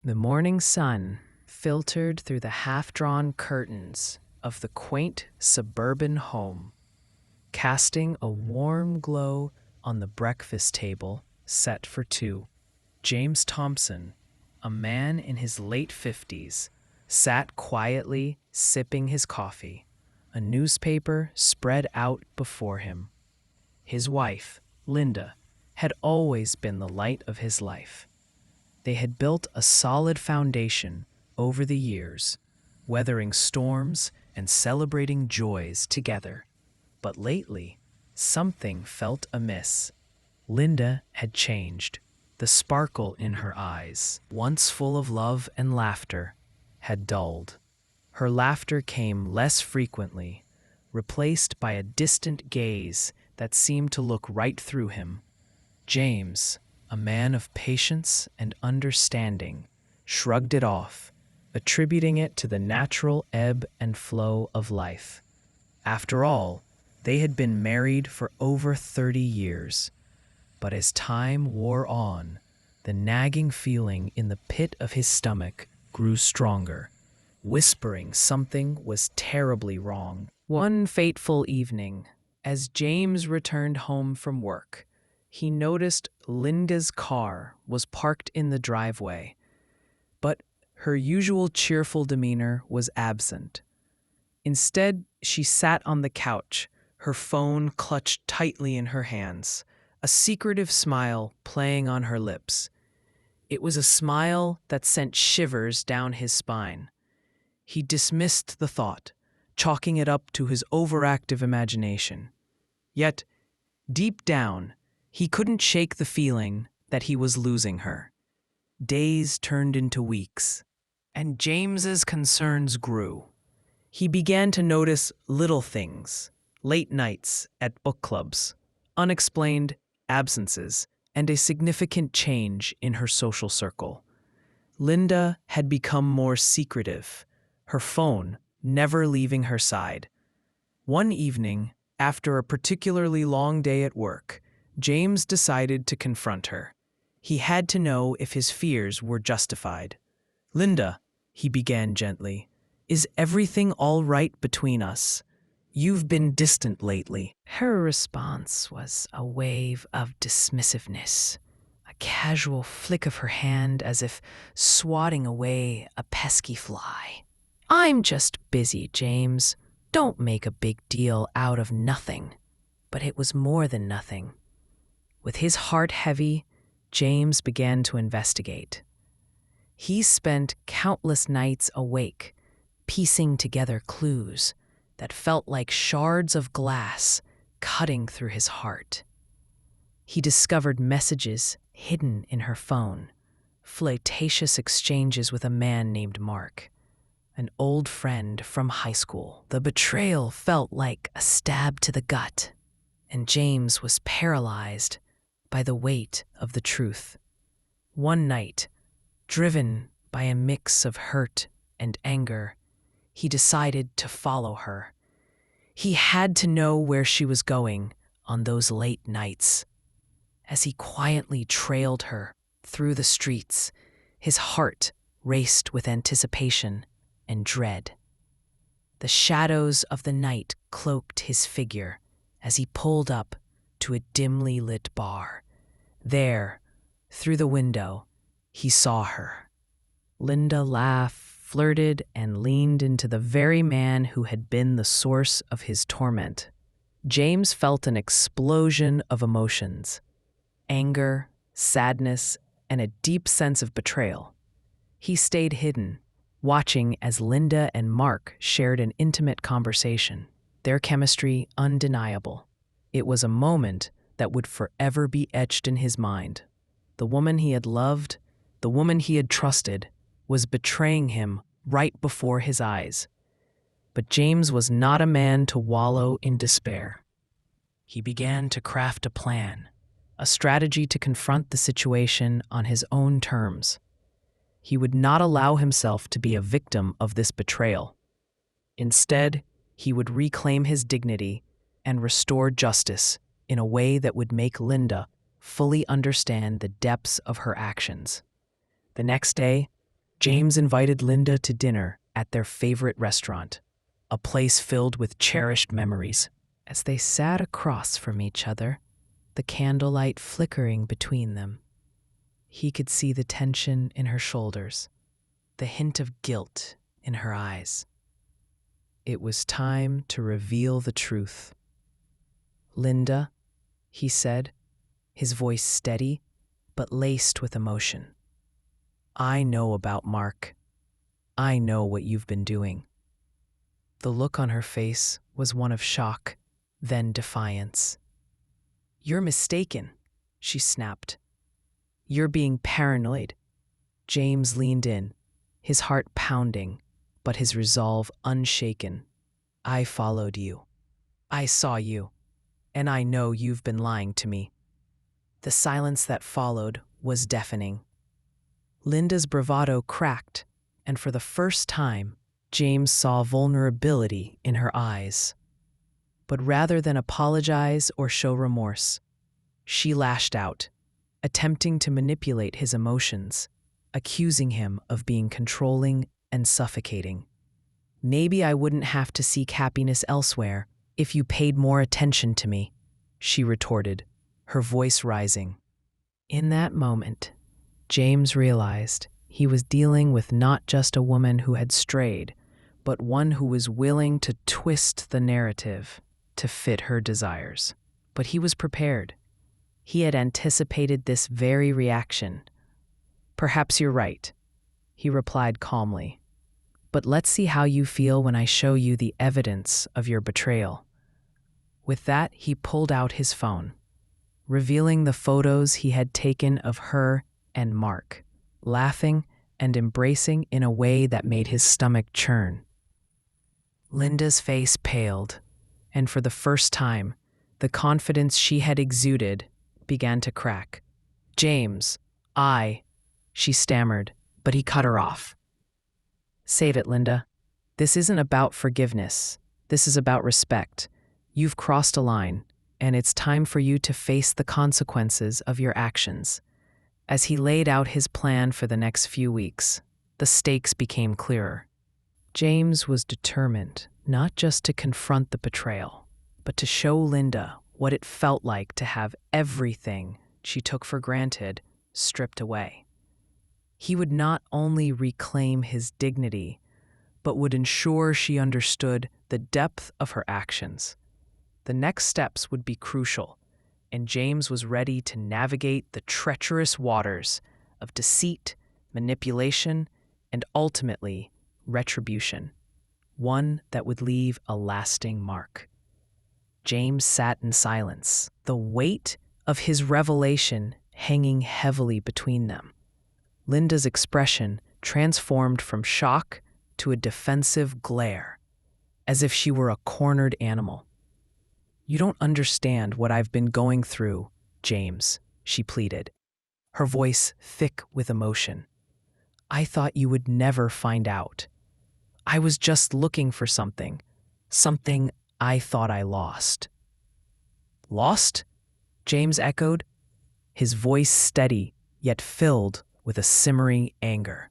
The morning sun filtered through the half-drawn curtains of the quaint suburban home, casting a warm glow on the breakfast table set for two. James Thompson, a man in his late 50s, sat quietly sipping his coffee, a newspaper spread out before him. His wife, Linda, had always been the light of his life. They had built a solid foundation over the years, weathering storms and celebrating joys together. But lately, something felt amiss. Linda had changed. The sparkle in her eyes, once full of love and laughter, had dulled. Her laughter came less frequently, replaced by a distant gaze that seemed to look right through him. James, a man of patience and understanding, shrugged it off, attributing it to the natural ebb and flow of life. After all, they had been married for over 30 years. But as time wore on, the nagging feeling in the pit of his stomach grew stronger, whispering something was terribly wrong. One fateful evening, as James returned home from work, he noticed Linda's car was parked in the driveway, but her usual cheerful demeanor was absent. Instead, she sat on the couch, her phone clutched tightly in her hands, a secretive smile playing on her lips. It was a smile that sent shivers down his spine. He dismissed the thought, chalking it up to his overactive imagination. Yet, deep down, he couldn't shake the feeling that he was losing her. Days turned into weeks, and James's concerns grew. He began to notice little things, late nights at book clubs, unexplained absences, and a significant change in her social circle. Linda had become more secretive, her phone never leaving her side. One evening, after a particularly long day at work, James decided to confront her. He had to know if his fears were justified. "Linda," he began gently, "is everything all right between us? You've been distant lately." Her response was a wave of dismissiveness, a casual flick of her hand as if swatting away a pesky fly. "I'm just busy, James. Don't make a big deal out of nothing." But it was more than nothing. With his heart heavy, James began to investigate. He spent countless nights awake, piecing together clues that felt like shards of glass cutting through his heart. He discovered messages hidden in her phone, flirtatious exchanges with a man named Mark, an old friend from high school. The betrayal felt like a stab to the gut, and James was paralyzed by the weight of the truth. One night, driven by a mix of hurt and anger, he decided to follow her. He had to know where she was going on those late nights. As he quietly trailed her through the streets, his heart raced with anticipation and dread. The shadows of the night cloaked his figure as he pulled up to a dimly lit bar. There, through the window, he saw her. Linda laughed, flirted, and leaned into the very man who had been the source of his torment. James felt an explosion of emotions: anger, sadness, and a deep sense of betrayal. He stayed hidden, watching as Linda and Mark shared an intimate conversation, their chemistry undeniable. It was a moment that would forever be etched in his mind. The woman he had loved, the woman he had trusted, was betraying him right before his eyes. But James was not a man to wallow in despair. He began to craft a plan, a strategy to confront the situation on his own terms. He would not allow himself to be a victim of this betrayal. Instead, he would reclaim his dignity and restore justice in a way that would make Linda fully understand the depths of her actions. The next day, James invited Linda to dinner at their favorite restaurant, a place filled with cherished memories. As they sat across from each other, the candlelight flickering between them, he could see the tension in her shoulders, the hint of guilt in her eyes. It was time to reveal the truth. "Linda," he said, his voice steady but laced with emotion, "I know about Mark. I know what you've been doing." The look on her face was one of shock, then defiance. "You're mistaken," she snapped. "You're being paranoid." James leaned in, his heart pounding, but his resolve unshaken. "I followed you. I saw you, and I know you've been lying to me." The silence that followed was deafening. Linda's bravado cracked, and for the first time, James saw vulnerability in her eyes. But rather than apologize or show remorse, she lashed out, attempting to manipulate his emotions, accusing him of being controlling and suffocating. "Maybe I wouldn't have to seek happiness elsewhere if you paid more attention to me," she retorted, her voice rising. In that moment, James realized he was dealing with not just a woman who had strayed, but one who was willing to twist the narrative to fit her desires. But he was prepared. He had anticipated this very reaction. "Perhaps you're right," he replied calmly. "But let's see how you feel when I show you the evidence of your betrayal." With that, he pulled out his phone, revealing the photos he had taken of her and Mark, laughing and embracing in a way that made his stomach churn. Linda's face paled, and for the first time, the confidence she had exuded began to crack. "James, she stammered, but he cut her off. "Save it, Linda. This isn't about forgiveness. This is about respect. You've crossed a line, and it's time for you to face the consequences of your actions." As he laid out his plan for the next few weeks, the stakes became clearer. James was determined not just to confront the betrayal, but to show Linda what it felt like to have everything she took for granted stripped away. He would not only reclaim his dignity, but would ensure she understood the depth of her actions. The next steps would be crucial, and James was ready to navigate the treacherous waters of deceit, manipulation, and ultimately retribution, one that would leave a lasting mark. James sat in silence, the weight of his revelation hanging heavily between them. Linda's expression transformed from shock to a defensive glare, as if she were a cornered animal. "You don't understand what I've been going through, James," she pleaded, her voice thick with emotion. "I thought you would never find out. I was just looking for something I thought I lost." "Lost?" James echoed, his voice steady yet filled with a simmering anger.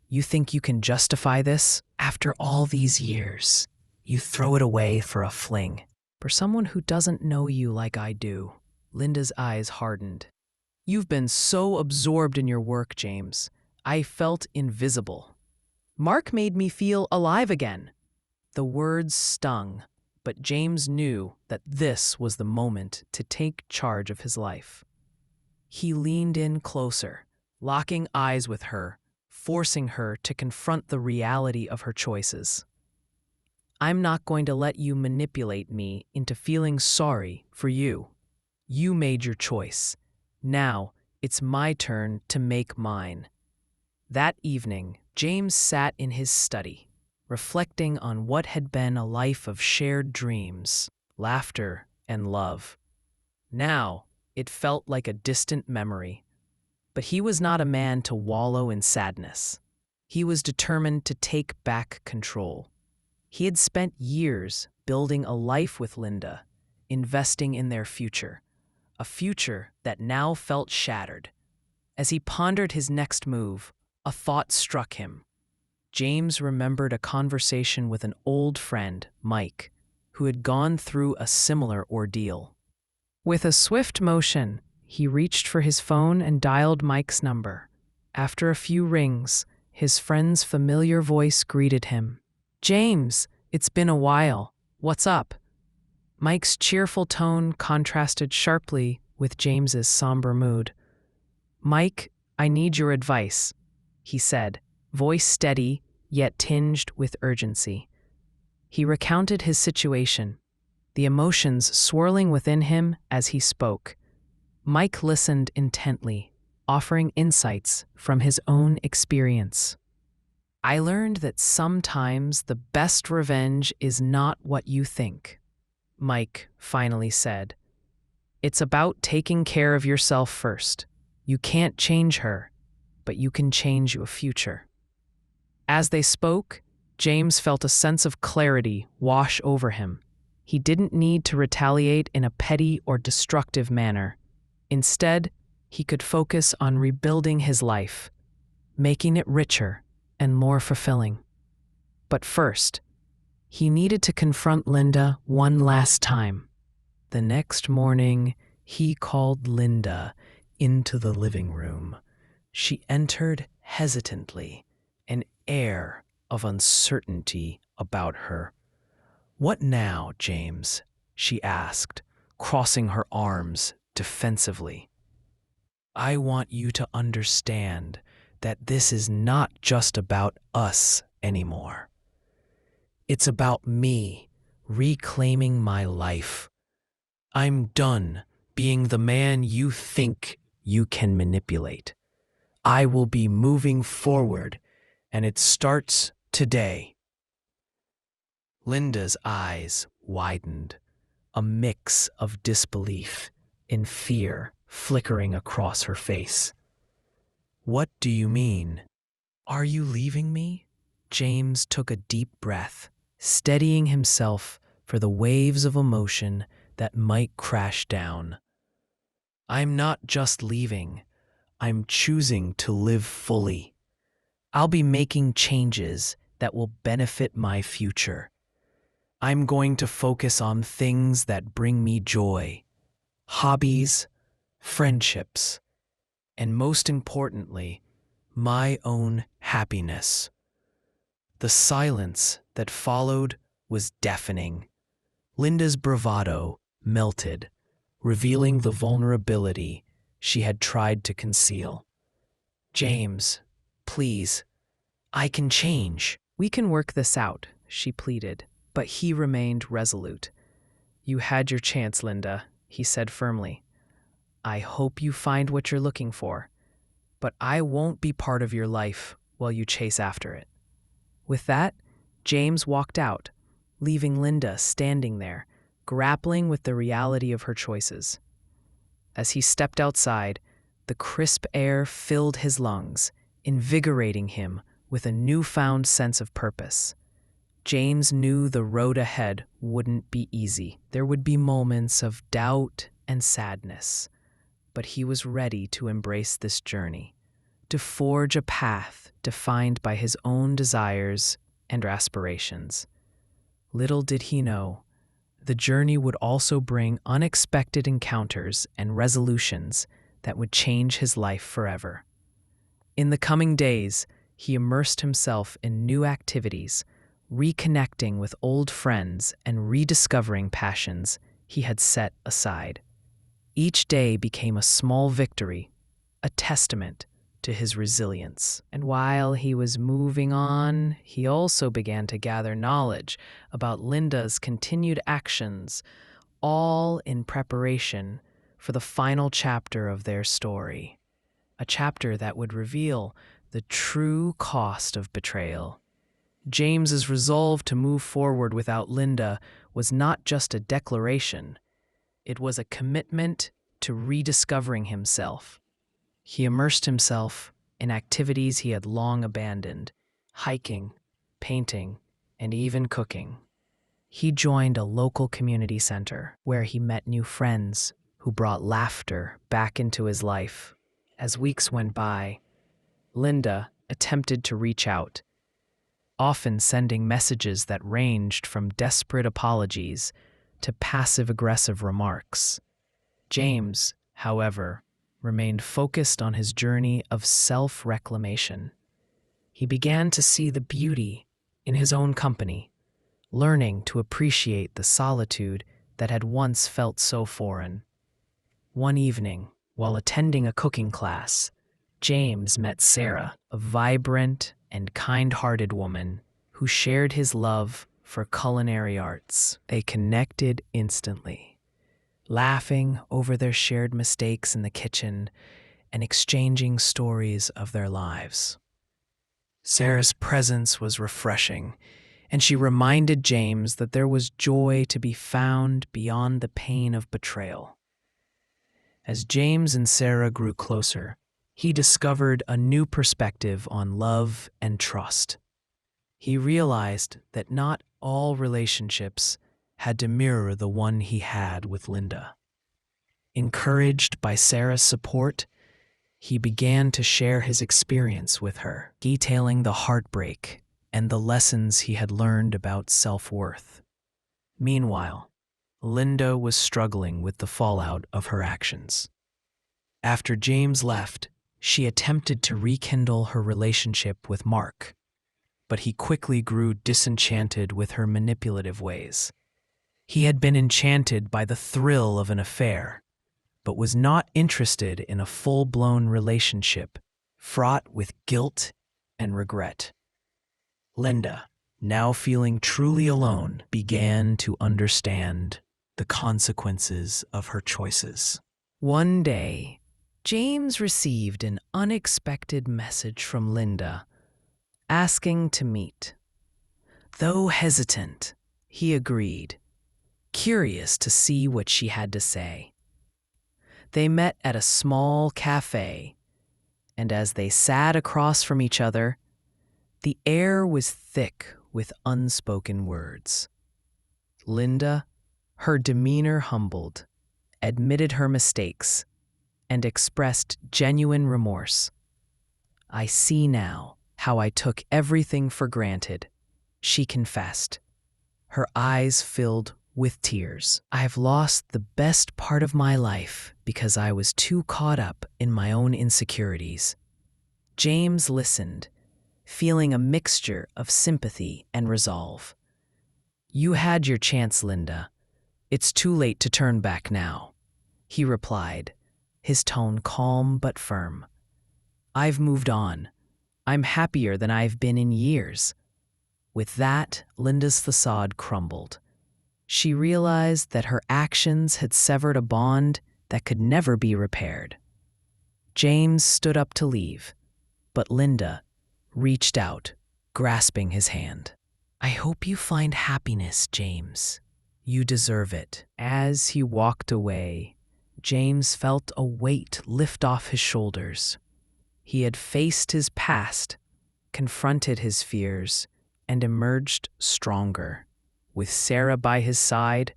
"You think you can justify this? After all these years, you throw it away for a fling. For someone who doesn't know you like I do." Linda's eyes hardened. "You've been so absorbed in your work, James. I felt invisible. Mark made me feel alive again." The words stung, but James knew that this was the moment to take charge of his life. He leaned in closer, locking eyes with her, forcing her to confront the reality of her choices. "I'm not going to let you manipulate me into feeling sorry for you. You made your choice. Now it's my turn to make mine." That evening, James sat in his study, reflecting on what had been a life of shared dreams, laughter, and love. Now, it felt like a distant memory. But he was not a man to wallow in sadness. He was determined to take back control. He had spent years building a life with Linda, investing in their future, a future that now felt shattered. As he pondered his next move, A thought struck him. James remembered a conversation with an old friend, Mike, who had gone through a similar ordeal. With a swift motion, he reached for his phone and dialed Mike's number. After a few rings, his friend's familiar voice greeted him. "James, it's been a while. What's up?" Mike's cheerful tone contrasted sharply with James's somber mood. "Mike, I need your advice," he said, voice steady yet tinged with urgency. He recounted his situation, the emotions swirling within him as he spoke. Mike listened intently, offering insights from his own experience. "I learned that sometimes the best revenge is not what you think," Mike finally said. "It's about taking care of yourself first. You can't change her, but you can change your future." As they spoke, James felt a sense of clarity wash over him. He didn't need to retaliate in a petty or destructive manner. Instead, he could focus on rebuilding his life, making it richer and more fulfilling. But first, he needed to confront Linda one last time. The next morning, he called Linda into the living room. She entered hesitantly, an air of uncertainty about her. "What now, James?" she asked, crossing her arms defensively. "I want you to understand that this is not just about us anymore. It's about me reclaiming my life. I'm done being the man you think you can manipulate. I will be moving forward, and it starts today." Linda's eyes widened, a mix of disbelief and fear flickering across her face. "What do you mean? Are you leaving me?" James took a deep breath, steadying himself for the waves of emotion that might crash down. "I'm not just leaving. I'm choosing to live fully. I'll be making changes that will benefit my future. I'm going to focus on things that bring me joy, hobbies, friendships, and most importantly, my own happiness." The silence that followed was deafening. Linda's bravado melted, revealing the vulnerability she had tried to conceal. "James, please, I can change." "We can work this out," she pleaded, but he remained resolute. "You had your chance, Linda," he said firmly. "I hope you find what you're looking for, but I won't be part of your life while you chase after it." With that, James walked out, leaving Linda standing there, grappling with the reality of her choices. As he stepped outside, the crisp air filled his lungs, invigorating him with a newfound sense of purpose. James knew the road ahead wouldn't be easy. There would be moments of doubt and sadness, but he was ready to embrace this journey, to forge a path defined by his own desires and aspirations. Little did he know, the journey would also bring unexpected encounters and resolutions that would change his life forever. In the coming days, he immersed himself in new activities, reconnecting with old friends and rediscovering passions he had set aside. Each day became a small victory, a testament to his resilience. And while he was moving on, he also began to gather knowledge about Linda's continued actions, all in preparation for the final chapter of their story, a chapter that would reveal the true cost of betrayal. James's resolve to move forward without Linda was not just a declaration, it was a commitment to rediscovering himself. He immersed himself in activities he had long abandoned, hiking, painting, and even cooking. He joined a local community center where he met new friends who brought laughter back into his life. As weeks went by, Linda, attempted to reach out, often sending messages that ranged from desperate apologies to passive-aggressive remarks. James, however, remained focused on his journey of self-reclamation. He began to see the beauty in his own company, learning to appreciate the solitude that had once felt so foreign. One evening, while attending a cooking class, James met Sarah, a vibrant and kind-hearted woman who shared his love for culinary arts. They connected instantly, laughing over their shared mistakes in the kitchen and exchanging stories of their lives. Sarah's presence was refreshing, and she reminded James that there was joy to be found beyond the pain of betrayal. As James and Sarah grew closer, he discovered a new perspective on love and trust. He realized that not all relationships had to mirror the one he had with Linda. Encouraged by Sarah's support, he began to share his experience with her, detailing the heartbreak and the lessons he had learned about self-worth. Meanwhile, Linda was struggling with the fallout of her actions. After James left, she attempted to rekindle her relationship with Mark, but he quickly grew disenchanted with her manipulative ways. He had been enchanted by the thrill of an affair, but was not interested in a full-blown relationship fraught with guilt and regret. Linda, now feeling truly alone, began to understand the consequences of her choices. One day, James received an unexpected message from Linda asking to meet. Though hesitant, he agreed, curious to see what she had to say. They met at a small cafe, and as they sat across from each other, the air was thick with unspoken words. Linda, her demeanor humbled, admitted her mistakes, and expressed genuine remorse. "I see now how I took everything for granted," she confessed, her eyes filled with tears. "I've lost the best part of my life because I was too caught up in my own insecurities." James listened, feeling a mixture of sympathy and resolve. "You had your chance, Linda. It's too late to turn back now," he replied, his tone calm but firm. "I've moved on. I'm happier than I've been in years." With that, Linda's facade crumbled. She realized that her actions had severed a bond that could never be repaired. James stood up to leave, but Linda reached out, grasping his hand. "I hope you find happiness, James. You deserve it." As he walked away, James felt a weight lift off his shoulders. He had faced his past, confronted his fears, and emerged stronger. With Sarah by his side,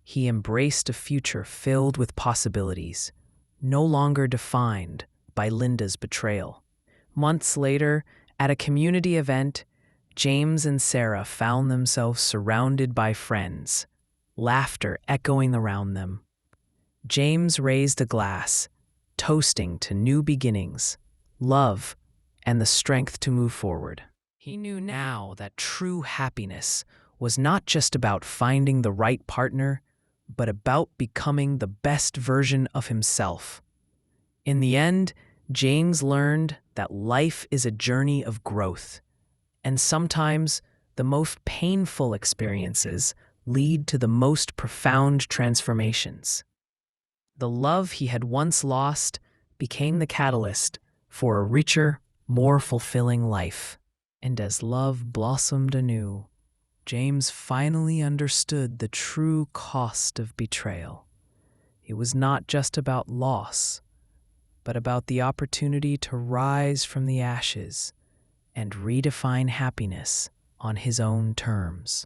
he embraced a future filled with possibilities, no longer defined by Linda's betrayal. Months later, at a community event, James and Sarah found themselves surrounded by friends, laughter echoing around them. James raised a glass, toasting to new beginnings, love, and the strength to move forward. He knew now that true happiness was not just about finding the right partner, but about becoming the best version of himself. In the end, James learned that life is a journey of growth, and sometimes the most painful experiences lead to the most profound transformations. The love he had once lost became the catalyst for a richer, more fulfilling life. And as love blossomed anew, James finally understood the true cost of betrayal. It was not just about loss, but about the opportunity to rise from the ashes and redefine happiness on his own terms.